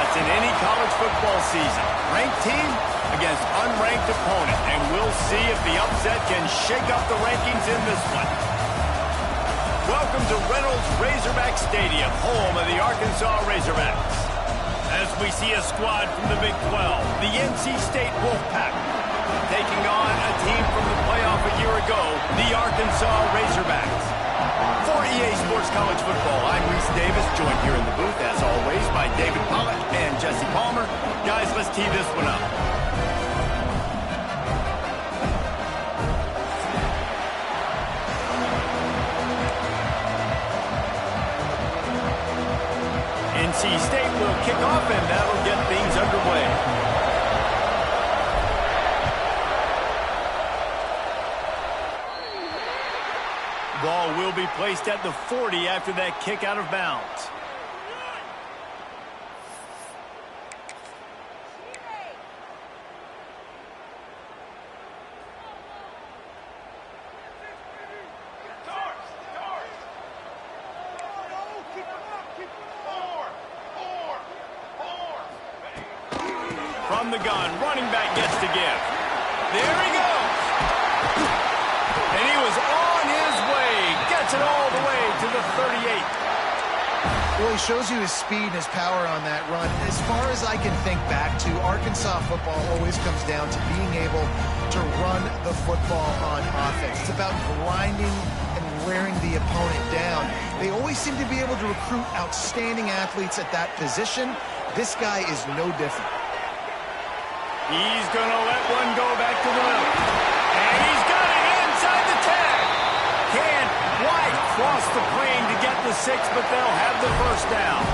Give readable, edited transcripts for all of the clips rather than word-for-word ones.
it's in any college football season. Ranked team against unranked opponent, and we'll see if the upset can shake up the rankings in this one. Welcome to Reynolds Razorback Stadium, home of the Arkansas Razorbacks. As we see a squad from the Big 12, the NC State Wolfpack, taking on a team from the playoff a year ago, the Arkansas Razorbacks. For EA Sports College Football, I'm Reese Davis, joined here in the booth, as always, by David Pollack and Jesse Palmer. Guys, let's tee this one up. NC State will kick off, and that'll get things underway. Ball will be placed at the 40 after that kick out of bounds. From the gun, running back gets to give. There he goes. And he was on his way. Gets it all the way to the 38. Well, he shows you his speed and his power on that run. As far as I can think back to, Arkansas football always comes down to being able to run the football on offense. It's about grinding and wearing the opponent down. They always seem to be able to recruit outstanding athletes at that position. This guy is no different. He's going to let one go back to the middle. And he's got it inside the 10. Can't quite cross the plane to get the 6, but they'll have the first down.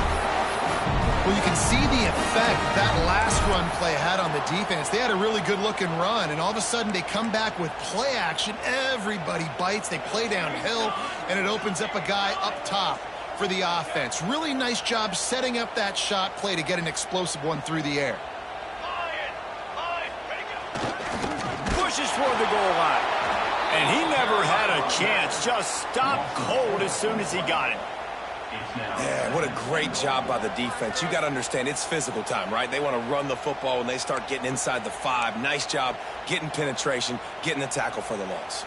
Well, you can see the effect that last run play had on the defense. They had a really good-looking run, and all of a sudden they come back with play action. Everybody bites. They play downhill, and it opens up a guy up top for the offense. Really nice job setting up that shot play to get an explosive one through the air. Pushes toward the goal line. And he never had a chance. Just stopped cold as soon as he got it. Yeah, what a great job by the defense. You got to understand, it's physical time, right? They want to run the football when they start getting inside the 5. Nice job getting penetration, getting the tackle for the loss.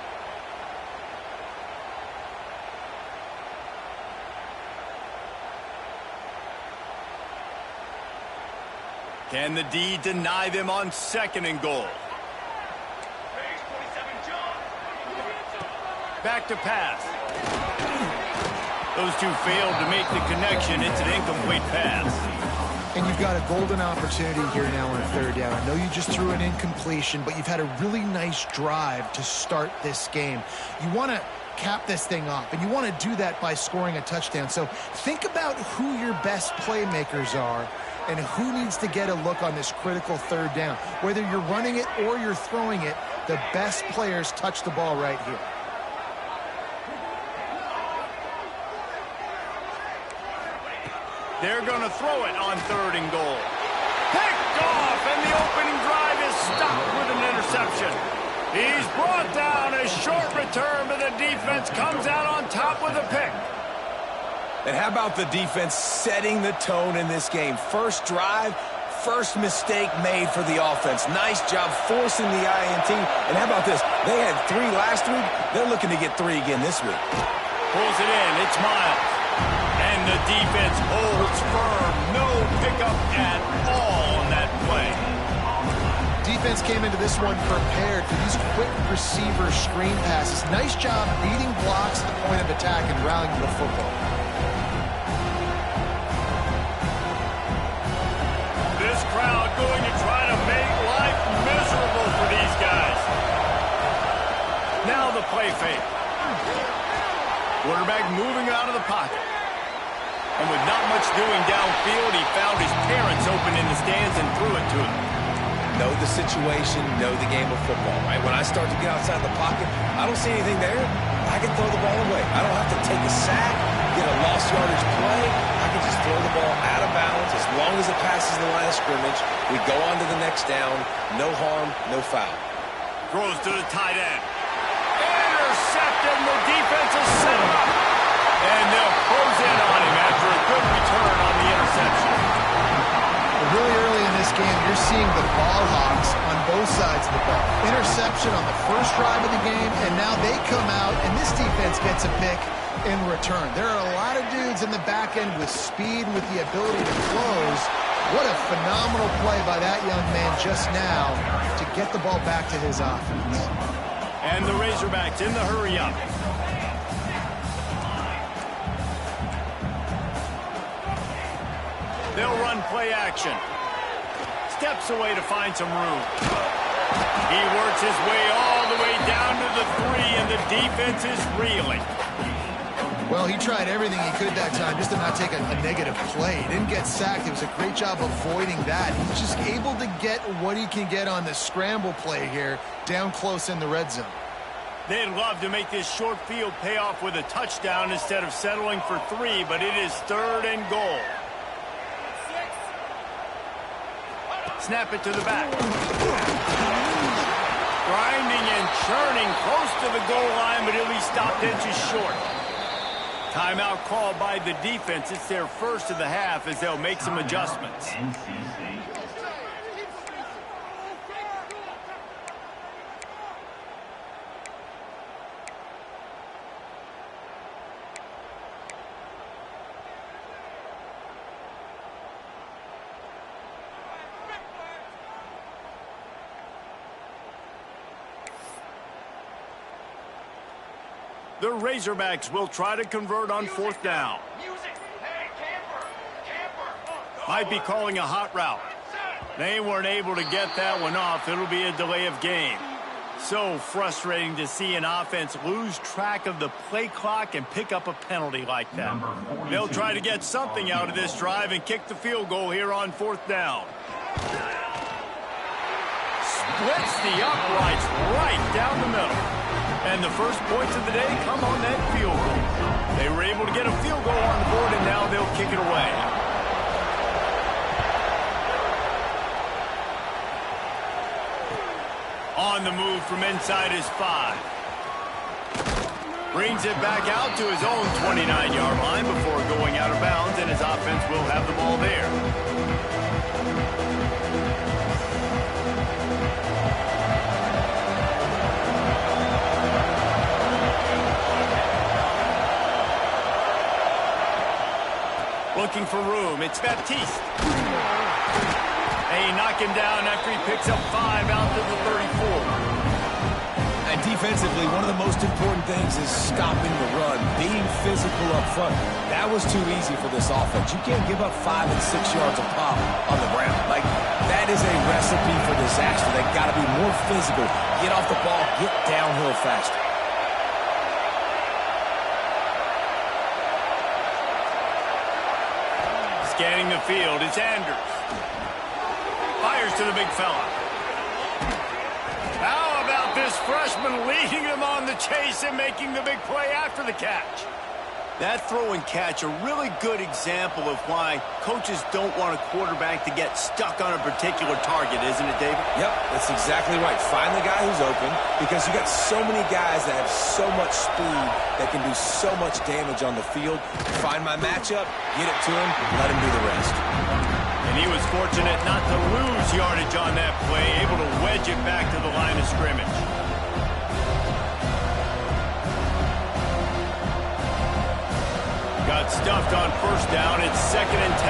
Can the D deny them on 2nd and goal? Back to pass. Those two failed to make the connection. It's an incomplete pass. And you've got a golden opportunity here now on 3rd down. I know you just threw an incompletion, but you've had a really nice drive to start this game. You want to cap this thing off, and you want to do that by scoring a touchdown. So think about who your best playmakers are and who needs to get a look on this critical 3rd down. Whether you're running it or you're throwing it, the best players touch the ball right here. They're going to throw it on 3rd and goal. Picked off, and the opening drive is stopped with an interception. He's brought down. A short return, but the defense comes out on top with a pick. And how about the defense setting the tone in this game? First drive, first mistake made for the offense. Nice job forcing the INT. And how about this? They had 3 last week. They're looking to get 3 again this week. Pulls it in. It's Miles. And the defense holds firm. No pickup at all on that play. Defense came into this one prepared for these quick receiver screen passes. Nice job beating blocks at the point of attack and rallying the football. This crowd going to try to make life miserable for these guys. Now the play fake. Quarterback moving out of the pocket. And with not much doing downfield, he found his parents open in the stands and threw it to him. Know the situation, know the game of football, right? When I start to get outside the pocket, I don't see anything there. I can throw the ball away. I don't have to take a sack, get a lost yardage play. I can just throw the ball out of bounds. As long as it passes the line of scrimmage, we go on to the next down. No harm, no foul. Throws to the tight end. Intercepted, and the defense is set him up. And they'll close in on him after a good return on the interception. Well, you're seeing the ball hawks on both sides of the ball. Interception on the first drive of the game, and now they come out, and this defense gets a pick in return. There are a lot of dudes in the back end with speed, with the ability to close. What a phenomenal play by that young man just now to get the ball back to his offense. And the Razorbacks in the hurry-up. They'll run play action. Steps away to find some room. He works his way all the way down to the 3, and the defense is reeling. Well, he tried everything he could that time just to not take a negative play. He didn't get sacked. It was a great job avoiding that. He's just able to get what he can get on the scramble play here down close in the red zone. They'd love to make this short field pay off with a touchdown instead of settling for 3, but it is 3rd and goal. Snap it to the back. Grinding and churning close to the goal line, but he'll be stopped inches short. Timeout called by the defense. It's their first of the half as they'll make some adjustments. The Razorbacks will try to convert on 4th down. Might be calling a hot route. They weren't able to get that one off. It'll be a delay of game. So frustrating to see an offense lose track of the play clock and pick up a penalty like that. They'll try to get something out of this drive and kick the field goal here on 4th down. Splits the uprights right down the middle. And the first points of the day come on that field goal. They were able to get a field goal on the board, and now they'll kick it away. On the move from inside his 5. Brings it back out to his own 29-yard line before going out of bounds, and his offense will have the ball there. Looking for room. It's Baptiste. They knock him down after he picks up 5 out to the 34. And defensively, one of the most important things is stopping the run, being physical up front. That was too easy for this offense. You can't give up 5 and 6 yards a pop on the ground. Like, that is a recipe for disaster. They've got to be more physical, get off the ball, get downhill faster. Scanning the field, it's Andrews. Fires to the big fella. How about this freshman leading him on the chase and making the big play after the catch? That throw and catch, a really good example of why coaches don't want a quarterback to get stuck on a particular target, isn't it, David? Yep, that's exactly right. Find the guy who's open, because you got so many guys that have so much speed that can do so much damage on the field. Find my matchup, get it to him, let him do the rest. And he was fortunate not to lose yardage on that play, able to wedge it back to the line of scrimmage. Got stuffed on 1st down. It's 2nd and 10.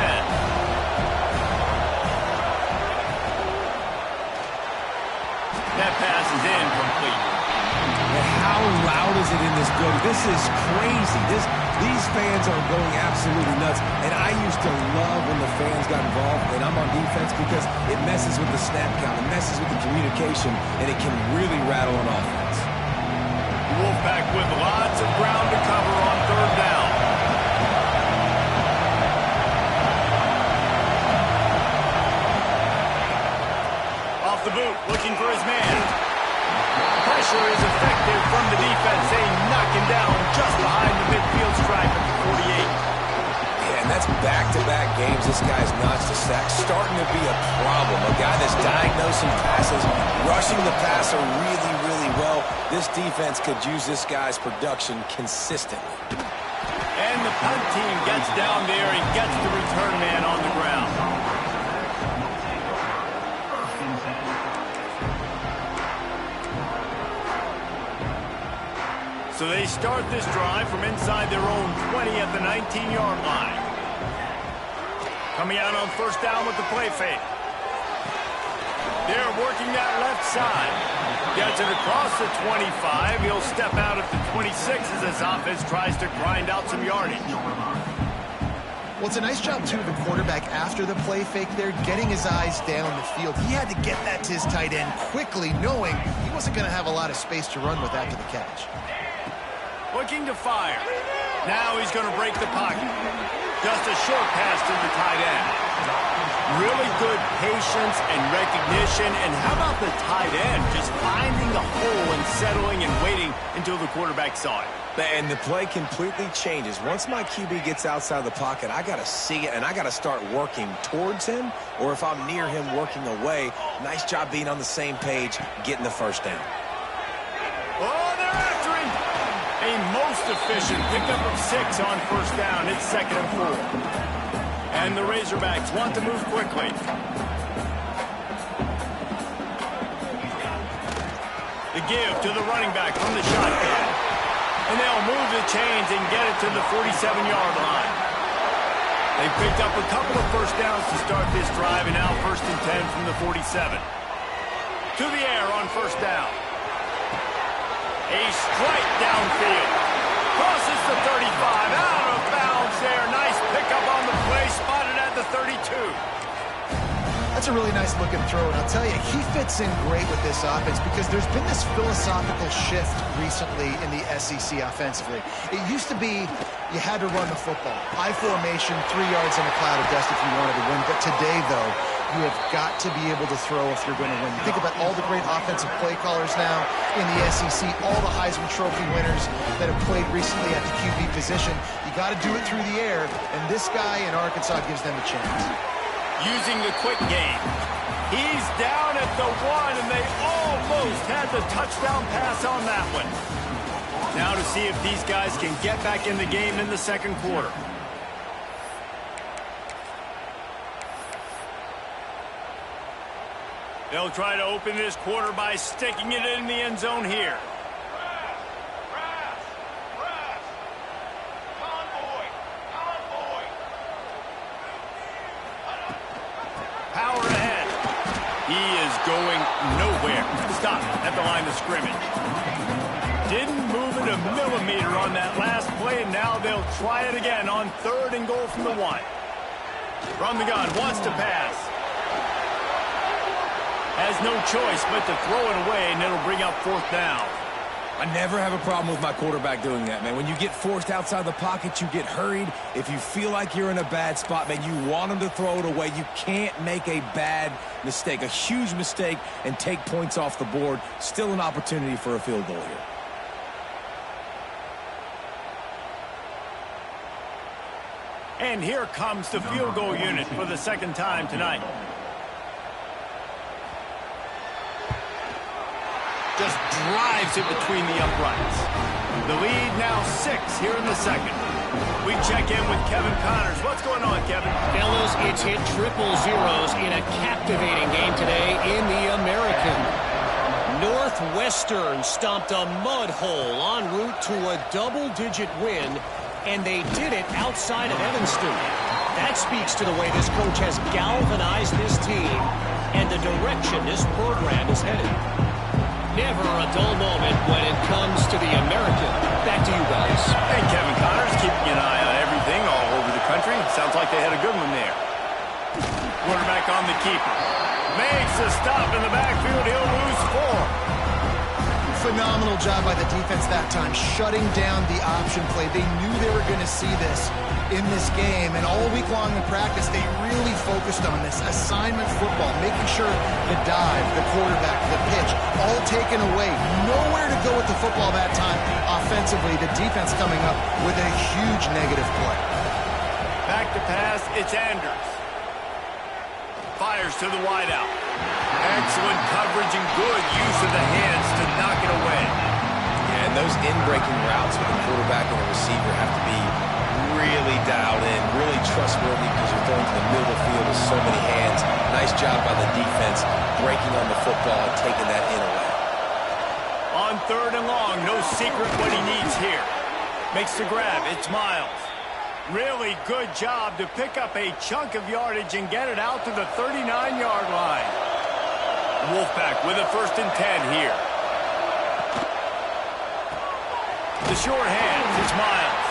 That pass is incomplete. And how loud is it in this building? This is crazy. These fans are going absolutely nuts. And I used to love when the fans got involved, and I'm on defense, because it messes with the snap count, it messes with the communication, and it can really rattle an offense. Wolfpack with lots of ground to cover on 3rd down. Off the boot, looking for his man. Pressure is effective from the defense. They knock him down just behind the midfield stripe at the 48. Yeah, and that's back-to-back games this guy's notched a sack. Starting to be a problem. A guy that's diagnosing passes, rushing the passer really, really well. This defense could use this guy's production consistently. And the punt team gets down there and gets the return man on the ground. So they start this drive from inside their own 20 at the 19-yard line. Coming out on first down with the play fake. They're working that left side. Gets it across the 25. He'll step out at the 26 as his offense tries to grind out some yardage. Well, it's a nice job, too, of the quarterback after the play fake there, getting his eyes down the field. He had to get that to his tight end quickly, knowing he wasn't going to have a lot of space to run with after the catch. Looking to fire. Now he's going to break the pocket. Just a short pass to the tight end. Really good patience and recognition. And how about the tight end just finding the hole and settling and waiting until the quarterback saw it. And the play completely changes. Once my QB gets outside the pocket, I got to see it, and I got to start working towards him, or if I'm near him, working away. Nice job being on the same page, getting the first down. Oh, they're after him. A most efficient pickup of 6 on first down. It's 2nd and 4. And the Razorbacks want to move quickly. The give to the running back from the shotgun. And they'll move the chains and get it to the 47-yard line. They picked up a couple of first downs to start this drive, and now 1st and 10 from the 47. To the air on first down. A strike downfield. Crosses the 35. Out of bounds there. Nice pickup on the play. Spotted at the 32. That's a really nice looking throw, and I'll tell you, he fits in great with this offense because there's been this philosophical shift recently in the SEC offensively. It used to be you had to run the football. I formation, 3 yards in a cloud of dust if you wanted to win. But today, though, you have got to be able to throw if you're going to win. You think about all the great offensive play callers now in the SEC, all the Heisman Trophy winners that have played recently at the QB position. You got to do it through the air, and this guy in Arkansas gives them a chance. Using the quick game. He's down at the 1, and they almost had the touchdown pass on that one. Now to see if these guys can get back in the game in the second quarter. They'll try to open this quarter by sticking it in the end zone here. Power ahead. He is going nowhere. Stop at the line of scrimmage. Didn't move it a millimeter on that last play, and now they'll try it again on 3rd and goal from the 1. From the gun, wants to pass. Has no choice but to throw it away, and it'll bring up 4th down. I never have a problem with my quarterback doing that, man. When you get forced outside the pocket, you get hurried. If you feel like you're in a bad spot, man, you want him to throw it away. You can't make a bad mistake, a huge mistake, and take points off the board. Still an opportunity for a field goal here. And here comes the field goal unit for the 2nd time tonight. Just drives it between the uprights. The lead now 6 here in the second. We check in with Kevin Connors. What's going on, Kevin? Fellas, it's hit triple zeros in a captivating game today in the American. Northwestern stomped a mud hole en route to a double-digit win, and they did it outside of Evanston. That speaks to the way this coach has galvanized this team and the direction this program is headed. Never a dull moment when it comes to the American. Back to you guys. Hey, Kevin Connors, keeping an eye on everything all over the country. Sounds like they had a good one there. Quarterback on the keeper. Makes a stop in the backfield. He'll lose 4. Phenomenal job by the defense that time, shutting down the option play. They knew they were going to see this in this game, and all week long in practice, they really focused on this assignment football, making sure the dive, the quarterback, the pitch, all taken away. Nowhere to go with the football that time offensively. The defense coming up with a huge negative play. Back to pass, it's Anders. Fires to the wideout. Excellent coverage and good use of the hands to knock it away. Yeah, and those in-breaking routes with the quarterback and the receiver have to be really dialed in, really trustworthy because you're throwing to the middle of the field with so many hands. Nice job by the defense breaking on the football and taking that in away. On 3rd and long, no secret what he needs here. Makes the grab. It's Miles. Really good job to pick up a chunk of yardage and get it out to the 39-yard line. Wolfpack with a 1st and 10 here. The short hands, it's Miles.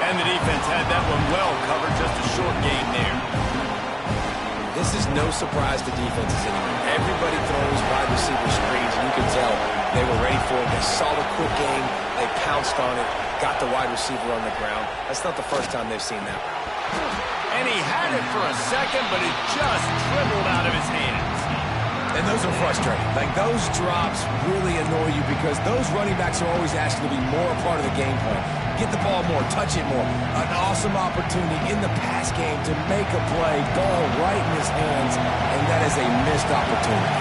And the defense had that one well covered, just a short gain there. This is no surprise to defenses anymore. Everybody throws wide receiver screens, and you can tell they were ready for it. They saw the quick game. They pounced on it, got the wide receiver on the ground. That's not the first time they've seen that. And he had it for a second, but it just dribbled out of his hands. And those are frustrating. Like, those drops really annoy you because those running backs are always asking to be more a part of the game plan. Get the ball more, touch it more. An awesome opportunity in the pass game to make a play, ball right in his hands, and that is a missed opportunity.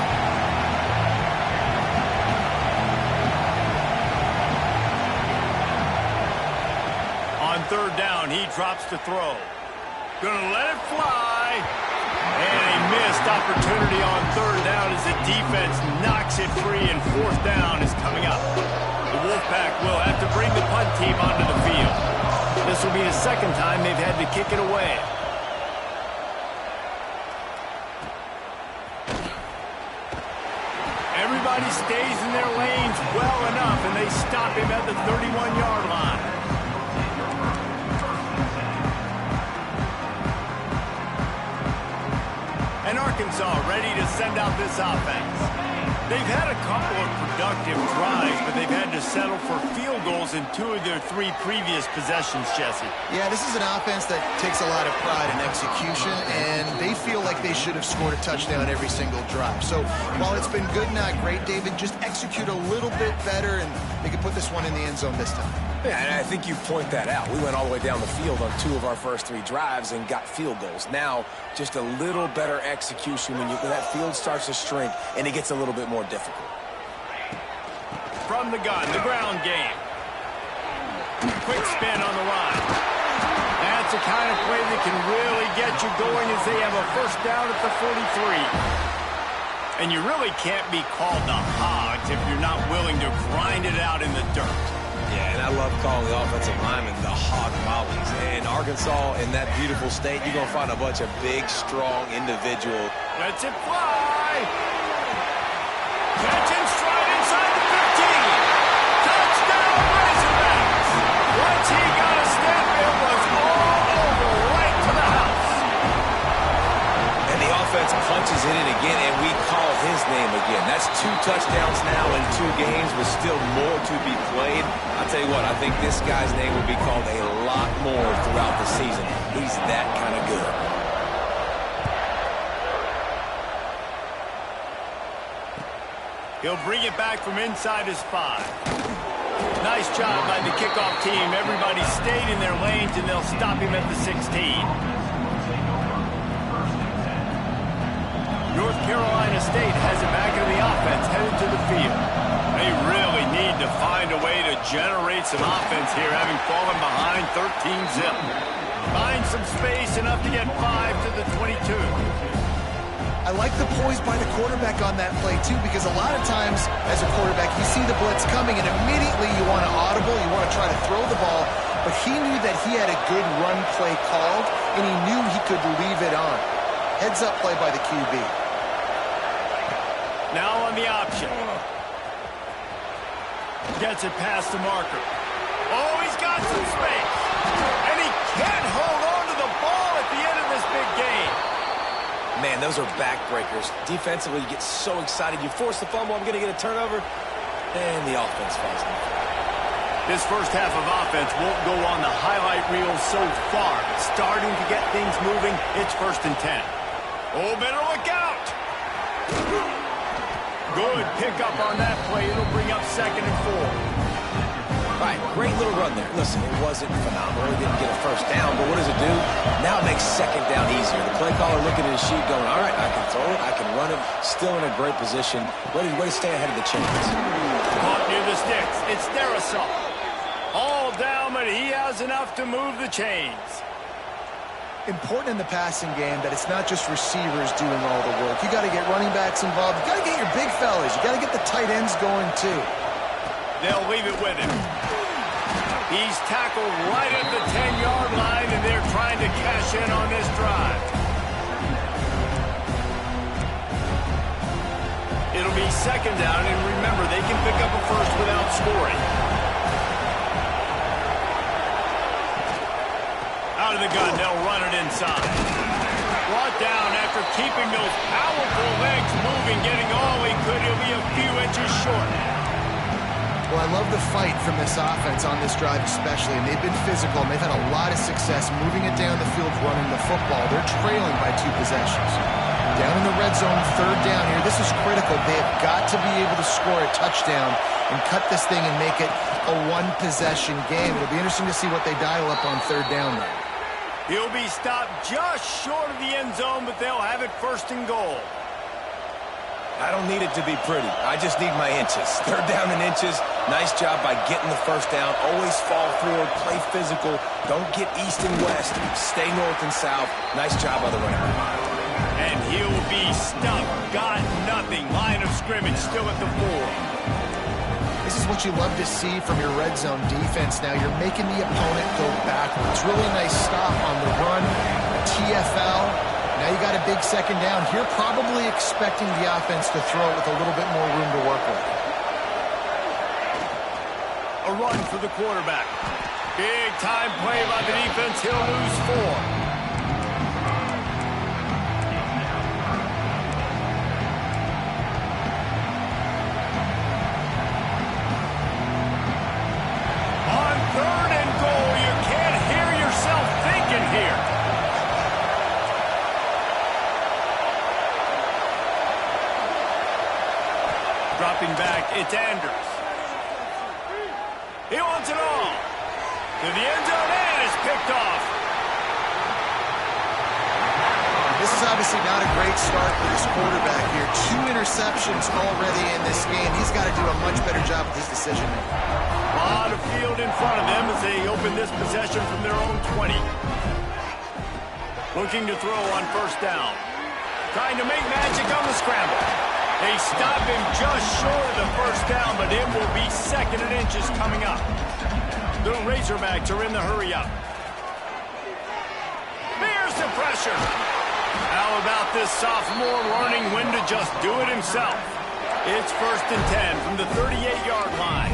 On 3rd down, he drops to throw. Gonna let it fly. And a missed opportunity on 3rd down as the defense knocks it free, and 4th down is coming up. The Wolfpack will have to bring the punt team onto the field. This will be the 2nd time they've had to kick it away. Everybody stays in their lanes well enough, and they stop him at the 31-yard line. And Arkansas ready to send out this offense. They've had a couple of productive drives, but they've had to settle for field goals in 2 of their 3 previous possessions, Jesse. Yeah, this is an offense that takes a lot of pride in execution, and they feel like they should have scored a touchdown every single drive. So while it's been good, not great, David, just execute a little bit better, and they can put this one in the end zone this time. Yeah, and I think you point that out. We went all the way down the field on 2 of our first 3 drives and got field goals. Now, just a little better execution when that field starts to shrink and it gets a little bit more difficult. From the gun, the ground game. Quick spin on the line. That's the kind of play that can really get you going as they have a 1st down at the 43. And you really can't be called the Hogs if you're not willing to grind it out in the dirt. Yeah, and I love calling the offensive linemen the hog mollies. In Arkansas, in that beautiful state, you're going to find a bunch of big, strong individuals. Lets it fly. Catch and stride inside the 15. Touchdown, Razorbacks. Once he got a step, it was all over right to the house. And the offense punches it in again, and we call his name again. That's 2 touchdowns now in 2 games with still more to be played. I'll tell you what, I think this guy's name will be called a lot more throughout the season. He's that kind of good. He'll bring it back from inside his 5. Nice job by the kickoff team. Everybody stayed in their lanes, and they'll stop him at the 16. North Carolina State has it back in the offense, headed to the field. They really need to find a way to generate some offense here, having fallen behind 13-zip. Find some space, enough to get 5 to the 22. I like the poise by the quarterback on that play, too, because a lot of times, as a quarterback, you see the blitz coming, and immediately you want to audible, you want to try to throw the ball, but he knew that he had a good run play called, and he knew he could leave it on. Heads-up play by the QB. Now on the option. Gets it past the marker. Oh, he's got some space. And he can't hold on to the ball at the end of this big game. Man, those are backbreakers. Defensively, you get so excited. You force the fumble, I'm going to get a turnover, and the offense falls in. This first half of offense won't go on the highlight reel so far. Starting to get things moving, it's 1st and 10. Oh, better look out. Good pickup on that play. It'll bring up 2nd and 4. All right, great little run there. Listen, it wasn't phenomenal. He didn't get a 1st down, but what does it do? Now it makes 2nd down easier. The play caller looking at his sheet going, all right, I can throw it, I can run it, still in a great position, ready to stay ahead of the chains. Caught near the sticks. It's Derisaw. All down, but he has enough to move the chains. Important in the passing game that it's not just receivers doing all the work. You got to get running backs involved. You got to get your big fellas. You got to get the tight ends going too. They'll leave it with him. He's tackled right at the 10-yard line, and they're trying to cash in on this drive. It'll be second down, and remember, they can pick up a first without scoring. Out of the gun, they'll run it inside. Brought down after keeping those powerful legs moving, getting all he could. He'll be a few inches short. Well, I love the fight from this offense on this drive especially, and they've been physical, and they've had a lot of success moving it down the field, running the football. They're trailing by 2 possessions. Down in the red zone, third down here. This is critical. They have got to be able to score a touchdown and cut this thing and make it a one-possession game. It'll be interesting to see what they dial up on third down there. He'll be stopped just short of the end zone, but they'll have it first and goal. I don't need it to be pretty. I just need my inches. Third down in inches. Nice job by getting the first down. Always fall forward, play physical. Don't get east and west. Stay north and south. Nice job by the running back. And he'll be stuffed. Got nothing. Line of scrimmage still at the 4. This is what you love to see from your red zone defense now. You're making the opponent go backwards. Really nice stop on the run. TFL. Now you got a big second down. Here probably expecting the offense to throw it with a little bit more room to work with. A run for the quarterback. Big time play by the defense. He'll lose 4. Dropping back, it's Andrews. He wants it all. To the end zone, and it's picked off. This is obviously not a great start for this quarterback here. 2 interceptions already in this game. He's got to do a much better job with his decision-making. A lot of field in front of them as they open this possession from their own 20. Looking to throw on first down. Trying to make magic on the scramble. They stop him just short of the first down, but it will be second and inches coming up. The Razorbacks are in the hurry-up. There's the pressure. How about this sophomore learning when to just do it himself? It's first and 10 from the 38-yard line.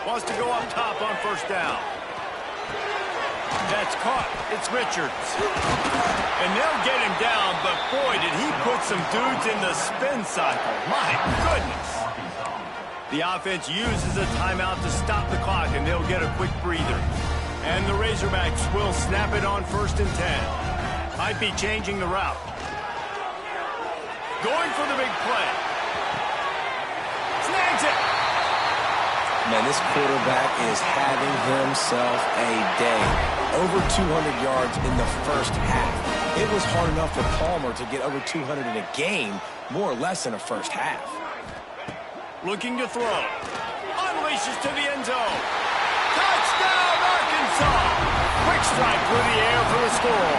Wants to go up top on first down. That's caught. It's Richards. And they'll get him down, but boy, did he put some dudes in the spin cycle. My goodness. The offense uses a timeout to stop the clock, and they'll get a quick breather. And the Razorbacks will snap it on first and 10. Might be changing the route. Going for the big play. Snags it. Man, this quarterback is having himself a day. Over 200 yards in the first half. It was hard enough for Palmer to get over 200 in a game, more or less in a first half. Looking to throw. Unleashes to the end zone. Touchdown, Arkansas! Quick strike through the air for the score.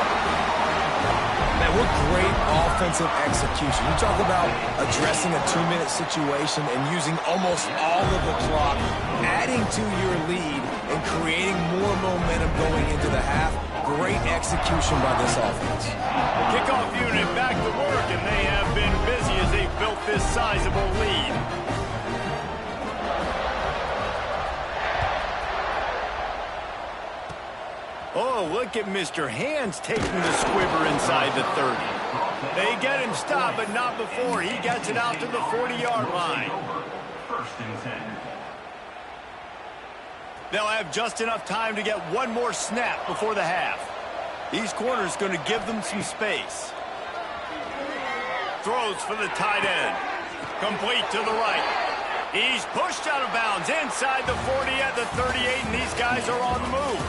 Man, what great offensive execution. You talk about addressing a 2-minute situation and using almost all of the clock, adding to your lead and creating more momentum going into the half. Great execution by this offense. The kickoff unit back to work, and they have been busy as they've built this sizable lead. Oh, look at Mr. Hands taking the squibber inside the 30. They get him stopped, but not before he gets it out to the 40-yard line. They'll have just enough time to get one more snap before the half. These corners going to give them some space. Throws for the tight end. Complete to the right. He's pushed out of bounds inside the 40 at the 38, and these guys are on the move.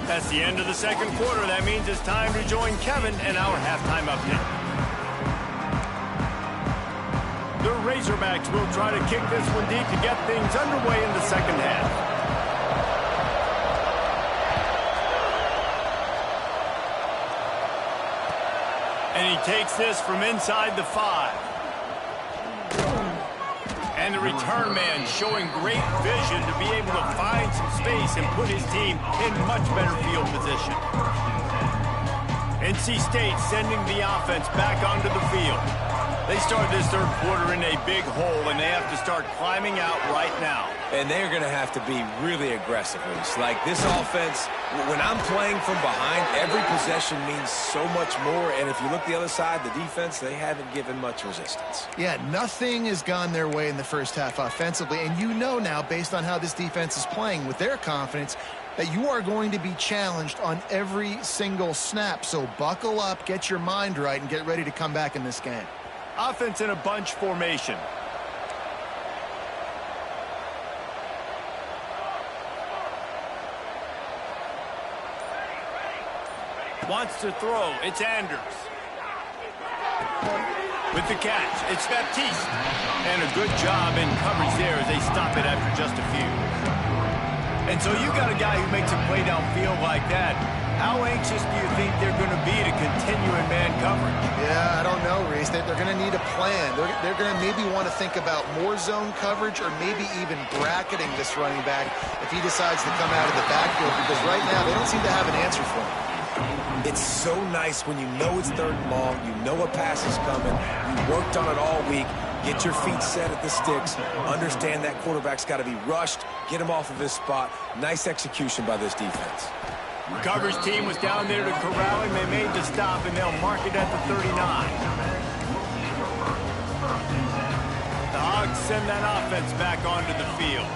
That's the end of the second quarter. That means it's time to join Kevin and our halftime update. The Razorbacks will try to kick this one deep to get things underway in the second half. And he takes this from inside the 5. return man showing great vision to be able to find some space and put his team in much better field position. NC State sending the offense back onto the field. They start this third quarter in a big hole, and they have to start climbing out right now. And they're going to have to be really aggressive. It's like this offense, when I'm playing from behind, every possession means so much more. And if you look the other side, the defense, they haven't given much resistance. Yeah, nothing has gone their way in the first half offensively. And you know now, based on how this defense is playing with their confidence, that you are going to be challenged on every single snap. So buckle up, get your mind right, and get ready to come back in this game. Offense in a bunch formation. Wants to throw. It's Anders. With the catch, it's Baptiste. And a good job in coverage there as they stop it after just a few. And so you got a guy who makes a play downfield like that. How anxious do you think they're going to be to continue in man coverage? Yeah, I don't know, Reese. They're going to need a plan. They're going to maybe want to think about more zone coverage or maybe even bracketing this running back if he decides to come out of the backfield, because right now they don't seem to have an answer for him. It's so nice when you know it's third and long, you know a pass is coming, you worked on it all week, get your feet set at the sticks, understand that quarterback's got to be rushed, get him off of his spot. Nice execution by this defense. Coverage team was down there to corral him. They made the stop, and they'll mark it at the 39. The Hogs send that offense back onto the field.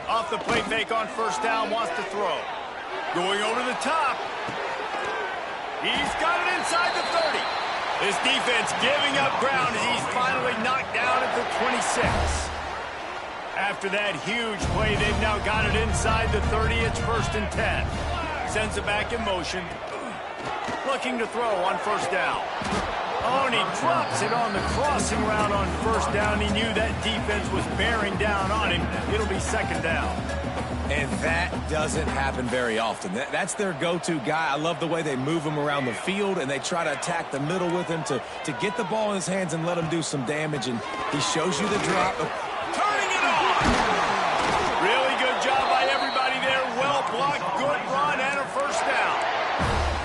Off the play fake on first down, wants to throw. Going over the top. He's got it inside the 30. This defense giving up ground as he's finally knocked down at the 26. After that huge play, they've now got it inside the 30. It's 1st and 10. Sends it back in motion. Looking to throw on first down. Oh, and he drops it on the crossing route on first down. He knew that defense was bearing down on him. It'll be 2nd down. And that doesn't happen very often. That's their go-to guy. I love the way they move him around the field, and they try to attack the middle with him to get the ball in his hands and let him do some damage. And he shows you the drop. Turning it on! Really good job by everybody there. Well blocked, good run, and a first down.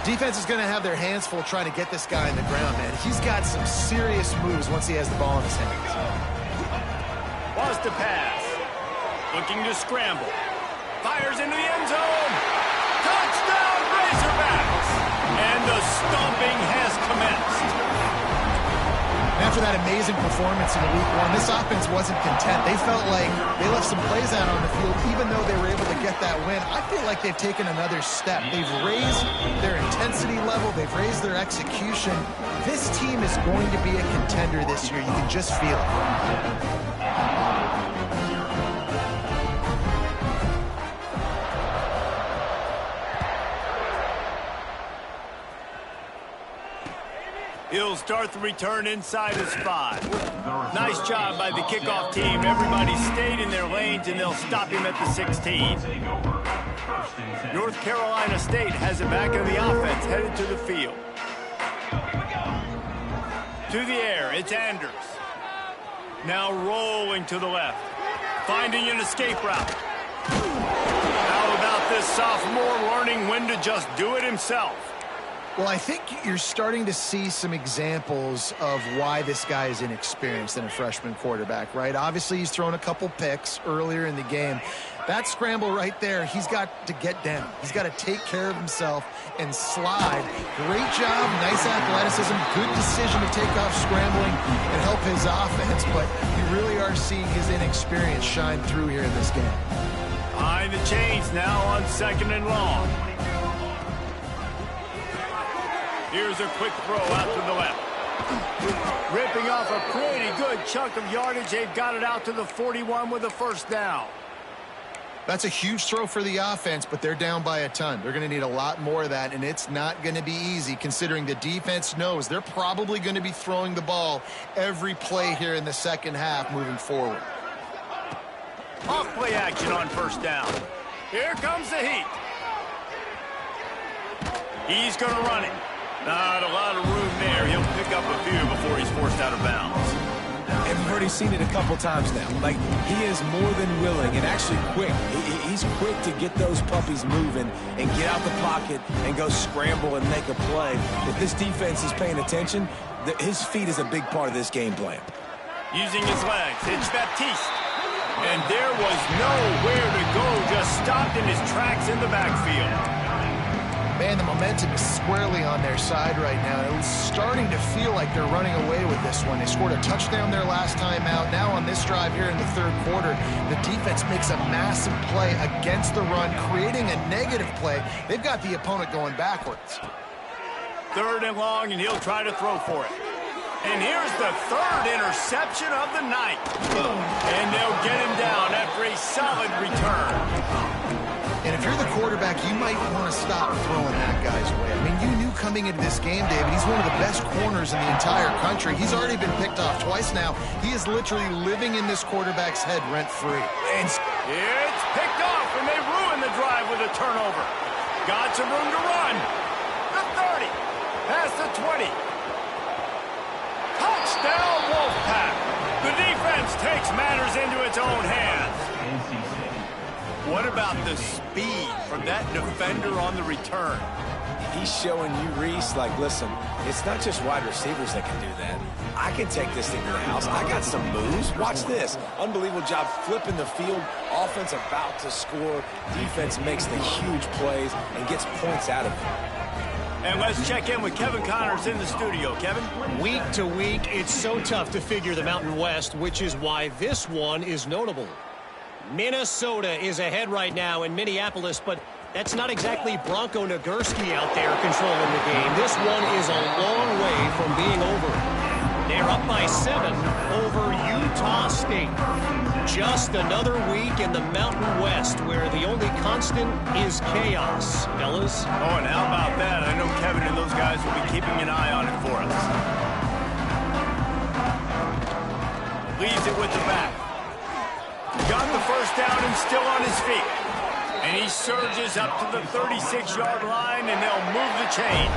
Defense is going to have their hands full trying to get this guy in the ground, man. He's got some serious moves once he has the ball in his hands. Wants to pass. Looking to scramble. Fires into the end zone. Touchdown, Razorbacks! And the stomping has commenced. After that amazing performance in Week 1, this offense wasn't content. They felt like they left some plays out on the field, even though they were able to get that win. I feel like they've taken another step. They've raised their intensity level. They've raised their execution. This team is going to be a contender this year. You can just feel it. He'll start the return inside his 5. Nice job by the kickoff team. Everybody stayed in their lanes, and they'll stop him at the 16. North Carolina State has it back on the offense, headed to the field. To the air, it's Anders. Now rolling to the left. Finding an escape route. How about this sophomore learning when to just do it himself? Well, I think you're starting to see some examples of why this guy is inexperienced in a freshman quarterback, right? Obviously, he's thrown a couple picks earlier in the game. That scramble right there, he's got to get down. He's got to take care of himself and slide. Great job, nice athleticism, good decision to take off scrambling and help his offense, but you really are seeing his inexperience shine through here in this game. Behind the chains now on 2nd and long. Here's a quick throw out to the left. Ripping off a pretty good chunk of yardage. They've got it out to the 41 with a first down. That's a huge throw for the offense, but they're down by a ton. They're going to need a lot more of that, and it's not going to be easy considering the defense knows they're probably going to be throwing the ball every play here in the second half moving forward. Off play action on first down. Here comes the heat. He's going to run it. Not a lot of room there. He'll pick up a few before he's forced out of bounds. And we've already seen it a couple times now. Like, he is more than willing and actually quick. He's quick to get those puppies moving and get out the pocket and go scramble and make a play. If this defense is paying attention, his feet is a big part of this game plan. Using his legs, it's Baptiste. And there was nowhere to go, just stopped in his tracks in the backfield. Man, the momentum is squarely on their side right now. It's starting to feel like they're running away with this one. They scored a touchdown their last time out. Now on this drive here in the third quarter, the defense makes a massive play against the run, creating a negative play. They've got the opponent going backwards. 3rd and long, and he'll try to throw for it. And here's the 3rd interception of the night. And they'll get him down after a solid return. And if you're the quarterback, you might want to stop throwing that guy's way. I mean, you knew coming into this game, David, he's one of the best corners in the entire country. He's already been picked off twice now. He is literally living in this quarterback's head rent-free. And it's picked off, and they ruin the drive with a turnover. Got some room to run. The 30, past the 20. Touchdown, Wolfpack. The defense takes matters into its own hands. What about the speed from that defender on the return? He's showing you, Reese, like, listen, it's not just wide receivers that can do that. I can take this thing to the house. I got some moves. Watch this. Unbelievable job flipping the field. Offense about to score. Defense makes the huge plays and gets points out of it. And let's check in with Kevin Connors in the studio. Kevin? Week to week, it's so tough to figure the Mountain West, which is why this one is notable. Minnesota is ahead right now in Minneapolis, but that's not exactly Bronco Nagurski out there controlling the game. This one is a long way from being over. They're up by 7 over Utah State. Just another week in the Mountain West where the only constant is chaos, fellas. Oh, and how about that? I know Kevin and those guys will be keeping an eye on it for us. Leaves it with the back. Got the first down and still on his feet. And he surges up to the 36-yard line, and they'll move the chain.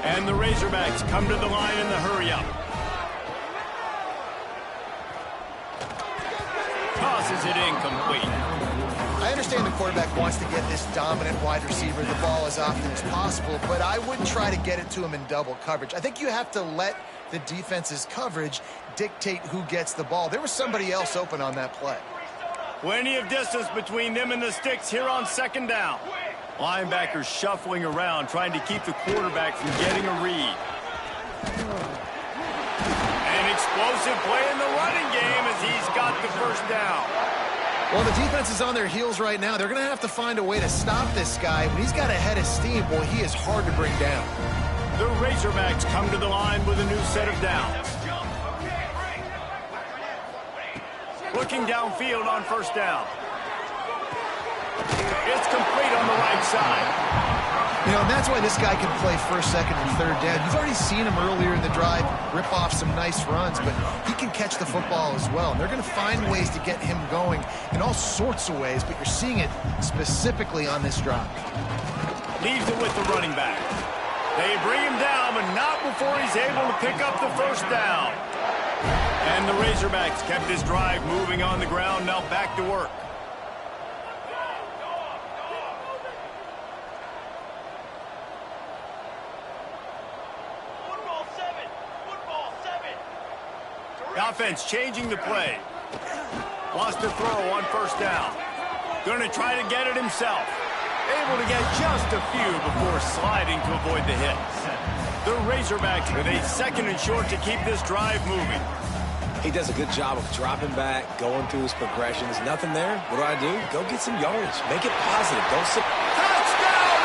And the Razorbacks come to the line in the hurry-up. Tosses it incomplete. I understand the quarterback wants to get this dominant wide receiver the ball as often as possible, but I wouldn't try to get it to him in double coverage. I think you have to let the defense's coverage dictate who gets the ball. There was somebody else open on that play. Plenty of distance between them and the sticks here on 2nd down. Linebackers shuffling around, trying to keep the quarterback from getting a read. An explosive play in the running game as he's got the first down. Well, the defense is on their heels right now. They're going to have to find a way to stop this guy. When he's got a head of steam, boy, he is hard to bring down. The Razorbacks come to the line with a new set of downs. Looking downfield on 1st down. It's complete on the right side. You know, and that's why this guy can play 1st, 2nd, and 3rd down. You've already seen him earlier in the drive rip off some nice runs, but he can catch the football as well. And they're going to find ways to get him going in all sorts of ways, but you're seeing it specifically on this drive. Leaves it with the running back. They bring him down, but not before he's able to pick up the 1st down. And the Razorbacks kept this drive moving on the ground, now back to work. The offense changing the play. Lost a throw on 1st down. Going to try to get it himself. Able to get just a few before sliding to avoid the hit. The Razorbacks with a 2nd and short to keep this drive moving. He does a good job of dropping back, going through his progressions. Nothing there. What do? Go get some yardage. Make it positive. Don't sit. Touchdown,